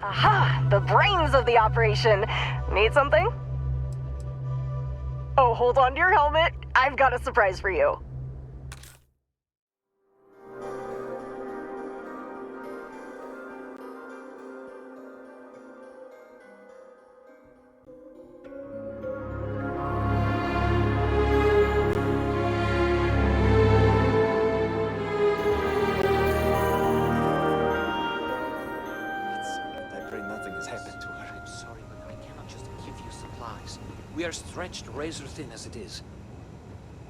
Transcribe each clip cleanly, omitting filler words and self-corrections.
Aha! The brains of the operation. Need something? Oh, hold on to your helmet. I've got a surprise for you. We are stretched razor thin as it is.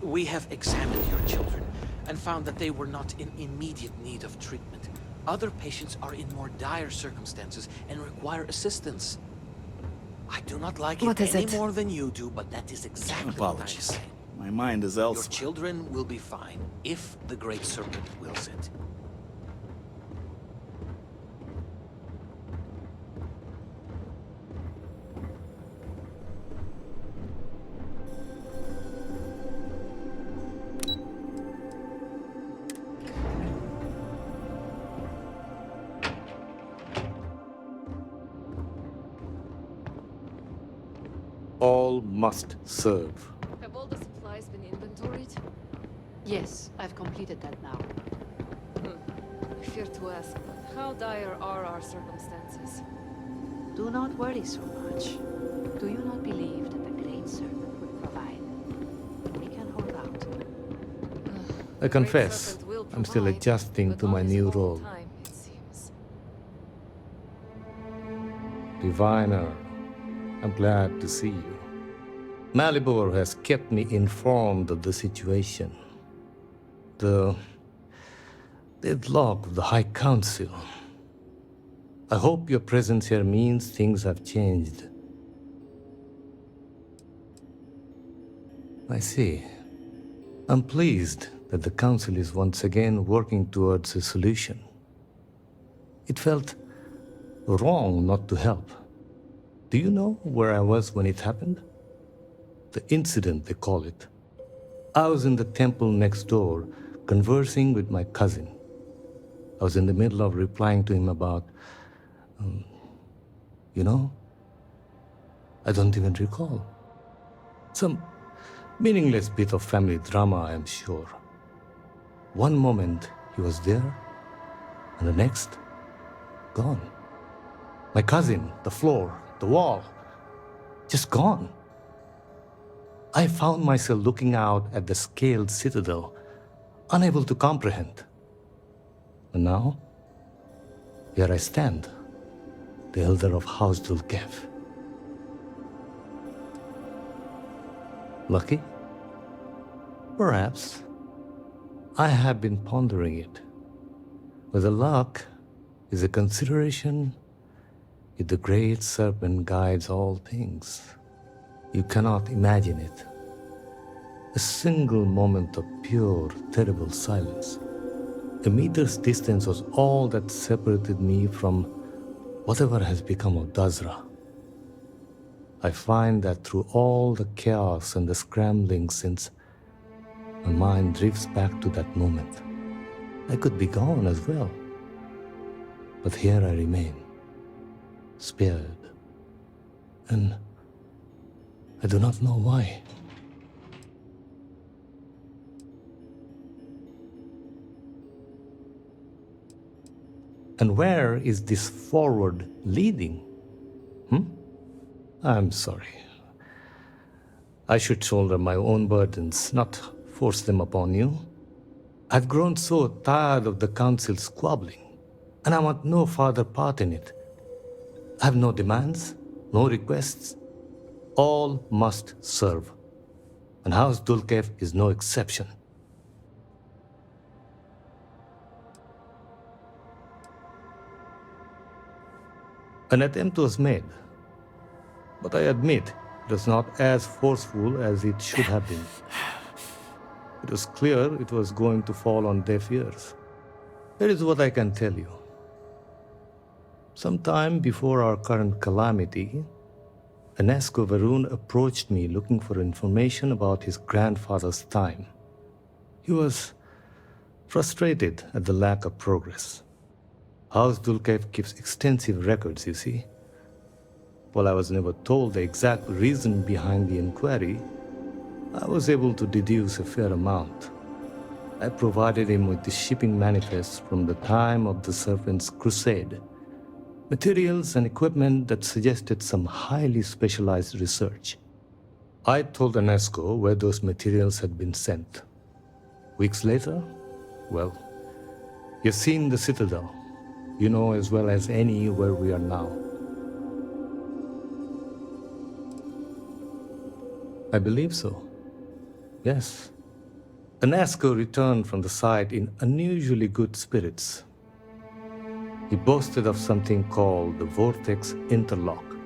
We have examined your children and found that they were not in immediate need of treatment. Other patients are in more dire circumstances and require assistance. I do not like it any more than you do, but that is exactly what I'm saying. My mind is elsewhere. Your children will be fine if the Great Serpent wills it. All must serve. Have all the supplies been inventoried? Yes, I've completed that now. I fear to ask, but how dire are our circumstances? Do not worry so much. Do you not believe that the Great Serpent will provide? We can hold out. I confess, I'm still adjusting to my new role. Time, it seems. Diviner, I'm glad to see you. Malibor has kept me informed of the situation. The deadlock of the High Council. I hope your presence here means things have changed. I see. I'm pleased that the Council is once again working towards a solution. It felt wrong not to help. Do you know where I was when it happened? The incident, they call it. I was in the temple next door, conversing with my cousin. I was in the middle of replying to him about, I don't even recall. Some meaningless bit of family drama, I am sure. One moment he was there, and the next, gone. My cousin, the floor, the wall, just gone. I found myself looking out at the scaled citadel, unable to comprehend. And now, here I stand, the elder of House Dulkev. Lucky? Perhaps. I have been pondering it. Whether luck is a consideration if the Great Serpent guides all things. You cannot imagine it. A single moment of pure, terrible silence. A meter's distance was all that separated me from whatever has become of Dazra. I find that through all the chaos and the scrambling since, my mind drifts back to that moment. I could be gone as well. But here I remain, spared. And I do not know why. And where is this forward leading? I'm sorry. I should shoulder my own burdens, not force them upon you. I've grown so tired of the council squabbling, and I want no further part in it. I have no demands, no requests. All must serve, and House Dulkev is no exception. An attempt was made, but I admit it was not as forceful as it should have been. It was clear it was going to fall on deaf ears. Here is what I can tell you. Sometime before our current calamity, Enesco Varun approached me looking for information about his grandfather's time. He was frustrated at the lack of progress. House Dulcev keeps extensive records, you see. While I was never told the exact reason behind the inquiry, I was able to deduce a fair amount. I provided him with the shipping manifest from the time of the Serpent's crusade, materials and equipment that suggested some highly specialized research. I told UNESCO where those materials had been sent. Weeks later, well, you've seen the Citadel. You know as well as any where we are now. I believe so. Yes. UNESCO returned from the site in unusually good spirits. He boasted of something called the Vortex Interlock,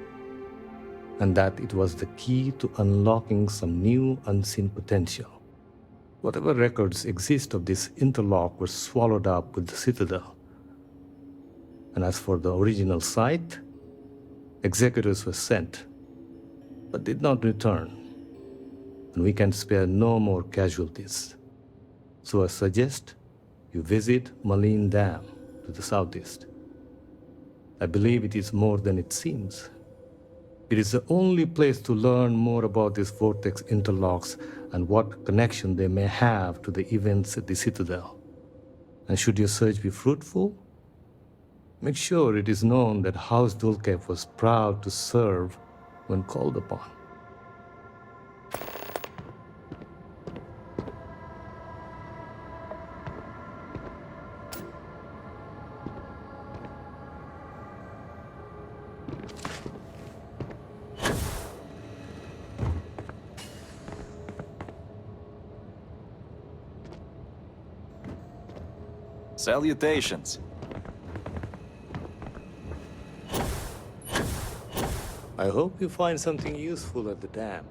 and that it was the key to unlocking some new unseen potential. Whatever records exist of this interlock were swallowed up with the Citadel. And as for the original site, executors were sent, but did not return. And we can spare no more casualties. So I suggest you visit Malin Dam to the southeast. I believe it is more than it seems. It is the only place to learn more about these vortex interlocks and what connection they may have to the events at the Citadel. And should your search be fruitful, make sure it is known that House Dulcev was proud to serve when called upon. Salutations. I hope you find something useful at the dam.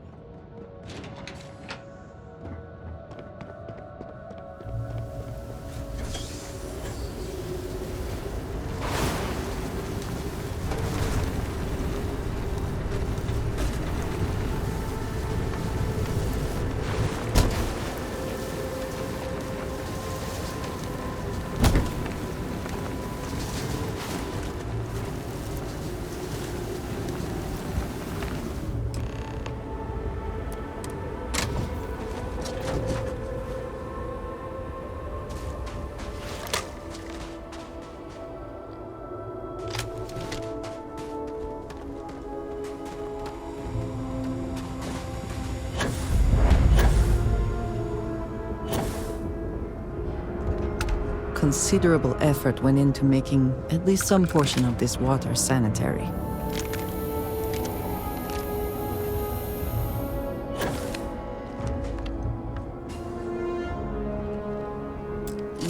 Considerable effort went into making at least some portion of this water sanitary.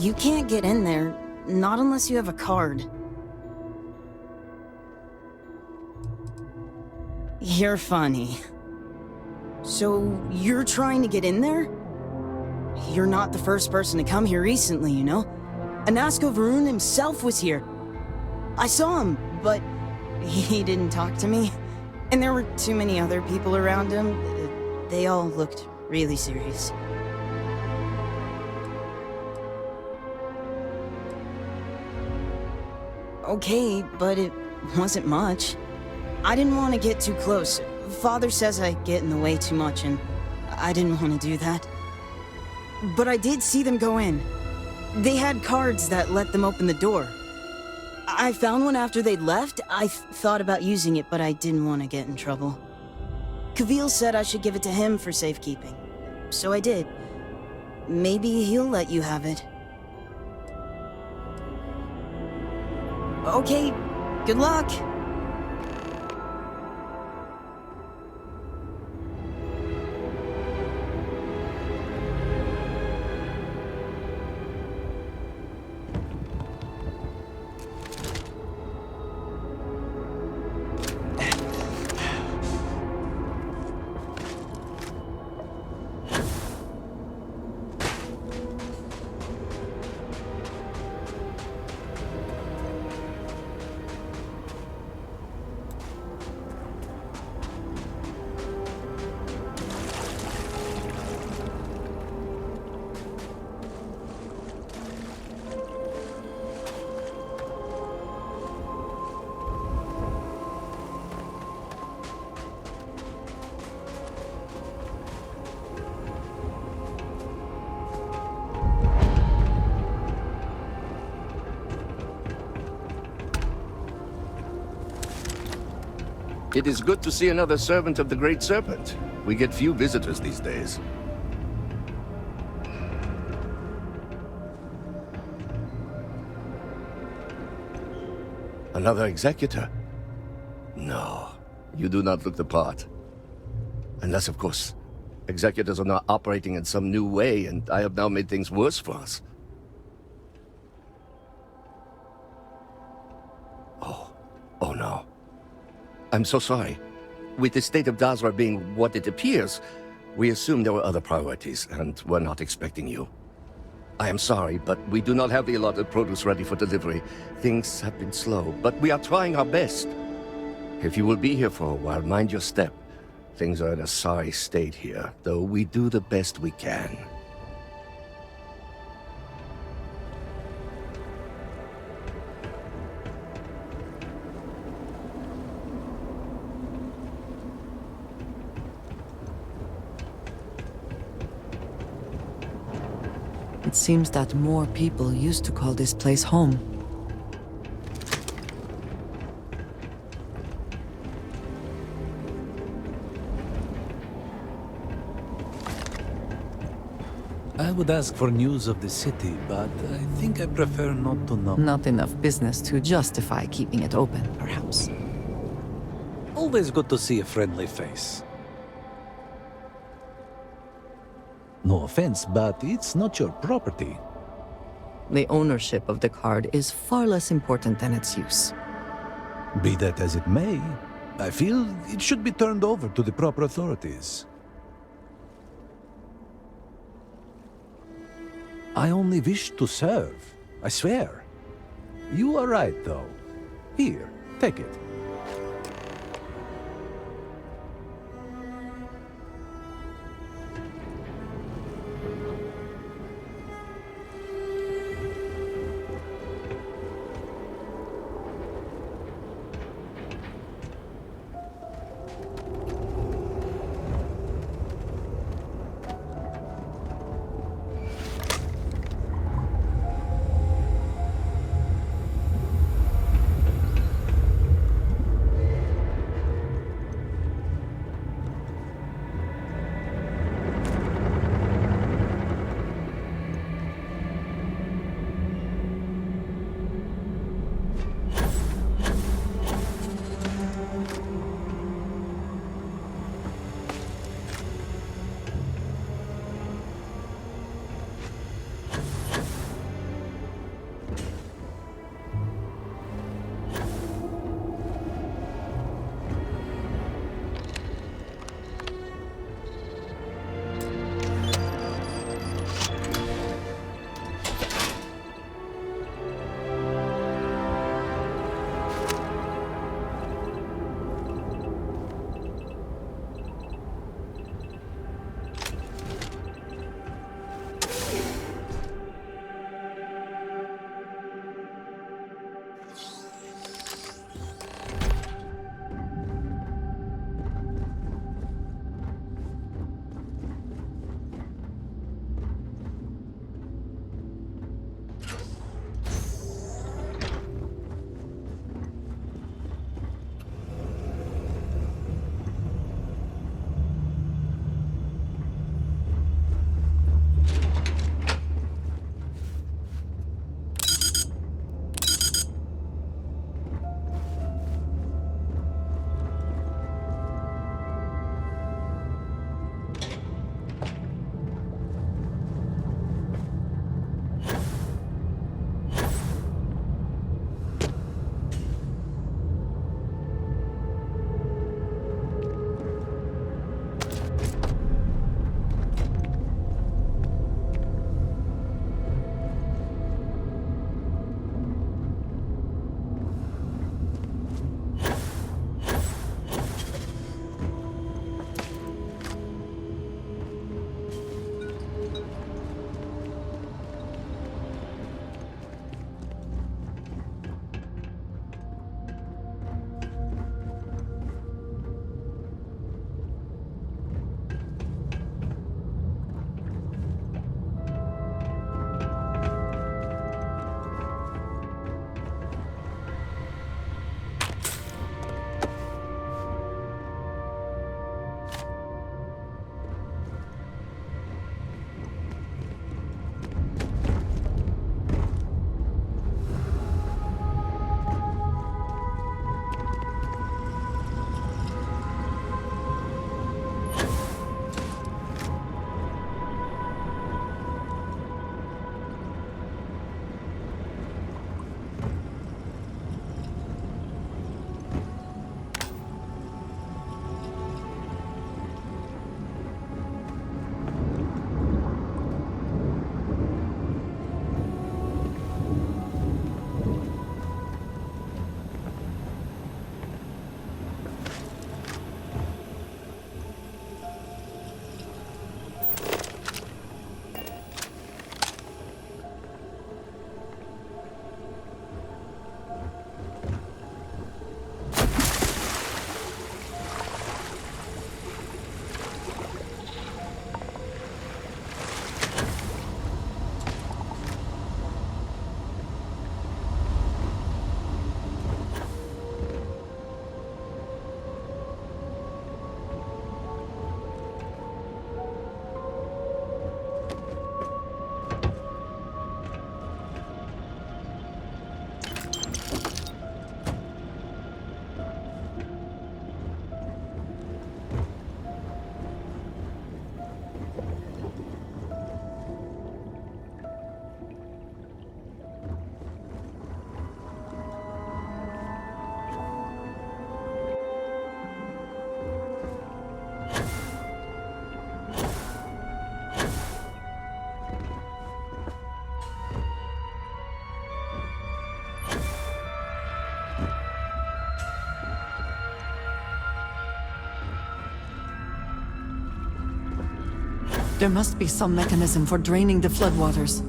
You can't get in there, not unless you have a card. You're funny. So, you're trying to get in there? You're not the first person to come here recently, you know? Anasco Varun himself was here. I saw him, but he didn't talk to me. And there were too many other people around him. They all looked really serious. Okay, but it wasn't much. I didn't want to get too close. Father says I get in the way too much, and I didn't want to do that. But I did see them go in. They had cards that let them open the door. I found one after they'd left. I thought about using it, but I didn't want to get in trouble. Kavil said I should give it to him for safekeeping. So I did. Maybe he'll let you have it. Okay, good luck. It is good to see another servant of the Great Serpent. We get few visitors these days. Another executor? No, you do not look the part. Unless, of course, executors are now operating in some new way, and I have now made things worse for us. Oh no. I'm so sorry. With the state of Dazra being what it appears, we assumed there were other priorities, and were not expecting you. I am sorry, but we do not have the allotted produce ready for delivery. Things have been slow, but we are trying our best. If you will be here for a while, mind your step. Things are in a sorry state here, though we do the best we can. It seems that more people used to call this place home. I would ask for news of the city, but I think I prefer not to know. Not enough business to justify keeping it open, perhaps. Always good to see a friendly face. No offense, but it's not your property. The ownership of the card is far less important than its use. Be that as it may, I feel it should be turned over to the proper authorities. I only wish to serve, I swear. You are right, though. Here, take it. There must be some mechanism for draining the floodwaters.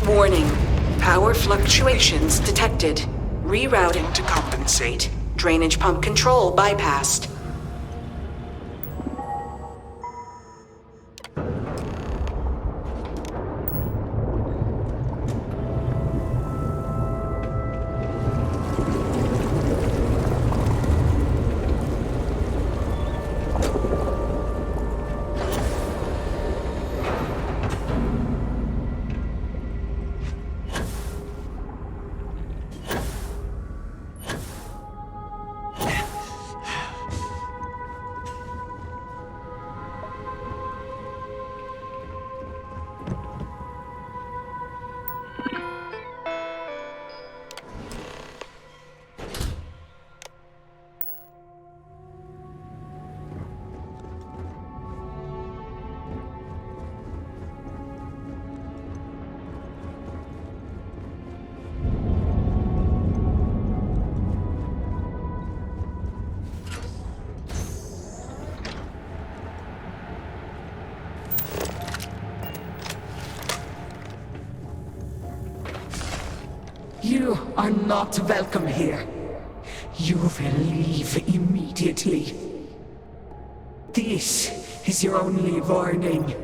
Warning. Power fluctuations detected. Rerouting to compensate. Drainage pump control bypassed. You are not welcome here. You will leave immediately. This is your only warning.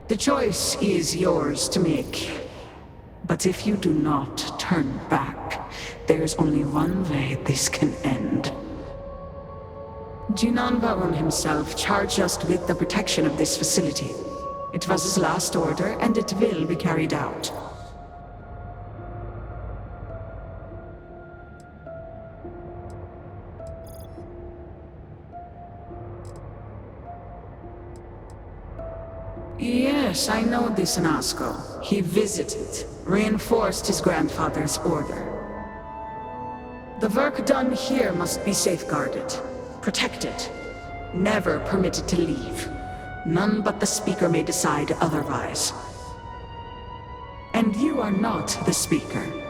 The choice is yours to make. But if you do not turn back, there's only one way this can end. Jinan Baron himself charged us with the protection of this facility. It was his last order, and it will be carried out. Yes, I know this Nasco. He visited, reinforced his grandfather's order. The work done here must be safeguarded, protected, never permitted to leave. None but the Speaker may decide otherwise. And you are not the Speaker.